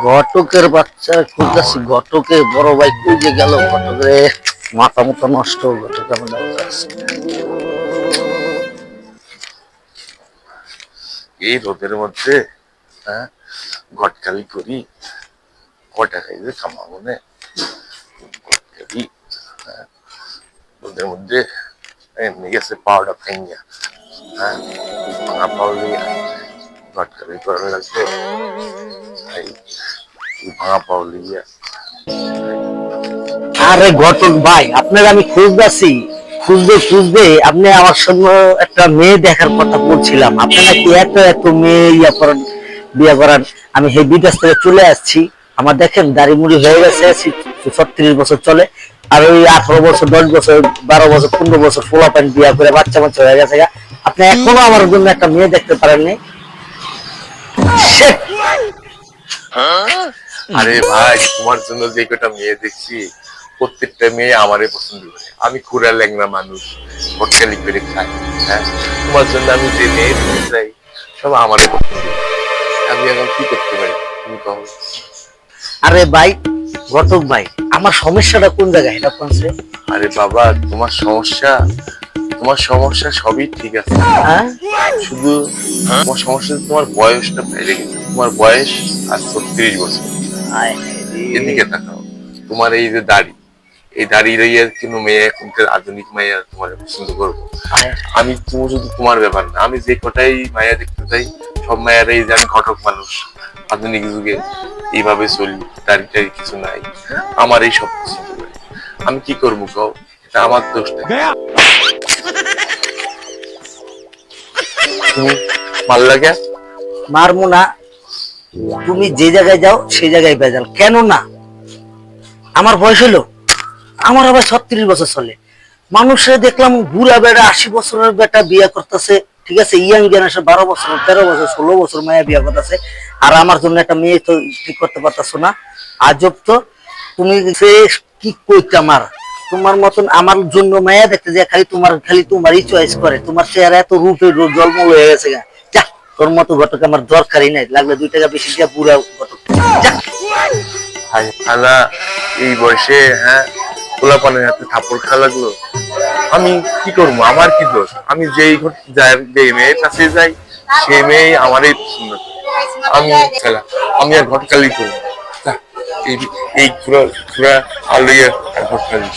ঘটকের বাচ্চা খুঁজতেছি, ঘটকের বড় ভাই কই যে গেল? ঘটকের মাথা মতো নষ্ট, ঘটক আমাদের কাছে। এই রোদের মধ্যে হ্যাঁ ঘটকালি করি, কটা খাইতে কামাবো না। ঘটকালি রোদের মধ্যে এমনি গেছে পাউডার ভেঙে, হ্যাঁ ভাঙা পাউলি ঘটকালি করা লাগবে। এই ভাঙা পাউলি আরে ঘটক ভাই, আপনার আমি খুঁজতেছি, খুঁজতে খুঁজতে আপনি আমার সঙ্গে একটা মেয়ে দেখার কথা বলছিলাম। আপনি নাকি এত এত মেয়ে করেন, বিয়ে করার। আমি সেই বিদেশ থেকে চলে আসছি। আমার দেখেন দাড়ি মুড়ি হয়ে গেছে, 36 বছর চলে। আর ওই 18 বছর, 10 বছর, 12 বছর, 15 বছর পোলা প্যান্ট বিয়ে করে বাচ্চা বাচ্চা হয়ে গেছে। আপনি এখনো আমার জন্য একটা মেয়ে দেখতে পারেননি? আরে ভাই, তোমার জন্য যে কটা মেয়ে দেখছি প্রত্যেকটা মেয়ে আমারই পছন্দ করে। আমি খুঁড়া ল্যাংড়া মানুষ, ঘটকালি করে খাই। হ্যাঁ, তোমার জন্য আমি যে মেয়ে চাই সব আমারই পছন্দ করে। আমি এখন কি করতে পারি তুমি কहो? আরে ভাই, ঘটক ভাই, আমার সমস্যাটা কোন জায়গায় এটা কোনছে? আরে বাবা, তোমার সমস্যা সবই ঠিক আছে। হ্যাঁ, শুধু তোমার সমস্যা তোমার বয়সটা বেড়ে গেছে। তোমার বয়স আর 36 বছর। এদিকে তাকাও, তোমার এই যে দাড়ি, এই দাড়ি রইয়া কিন্তু মেয়ে এখনকার আধুনিক মাইয়া তোমার পছন্দ করবো। আমি তুমি শুধু তোমার ব্যাপার না, আমি যে কটাই মায়া দেখতে চাই সব মায়ের এই যে আমি ঘটক মানুষ, আধুনিক যুগে এইভাবে চলি, দাড়ি টাড়ি কিছু নাই, আমার এই সব পছন্দ করে। আমি কি করবো কও? এটা আমার দোষ না। তুমি ভাল লাগে? মারমু না। তুমি যে জায়গায় যাও সেই জায়গায় ভেজাল কেন? না, আমার বয়স হলো, আমার আবার 36 বছর চলে। মানুষের দেখলাম বুড়া বেড়া 80 বছরের বেটা বিয়ে করতেছে, ঠিক আছে, ইয়াং জেনারেশন 12 বছর, 13 বছর, 16 বছর মায়া বিয়ে করতেছে। আর আমার জন্য একটা মেয়ে তো ঠিক করতে পারতেছো না। আজব তো। তুমি কি কইতে আমার, তোমার মতন আমার জন্য মায়া দেখতে যে খালি তোমারই চয়েস করে। তোমার চেহারা এত রূপে জলমল হয়ে গেছে গা। যা, তোর মতো ঘটক আমার দরকারই নাই, লাগলে 2 টাকা বেশি দিয়া বুড়া ঘটক। যা। খালা, এই বয়সে হ্যাঁ পোলাপানের হাতে থাপড় খা লাগলো। আমি কি করবো? আমার কি দোষ? আমি যে মেয়ের কাছে যাই সেই মেয়ে আমারই পছন্দ করে। আমি খেলা, আমি আর ঘটকালি করবো। এই এই ঘুরা ঘুরা আলুইয়া ঘটকালি।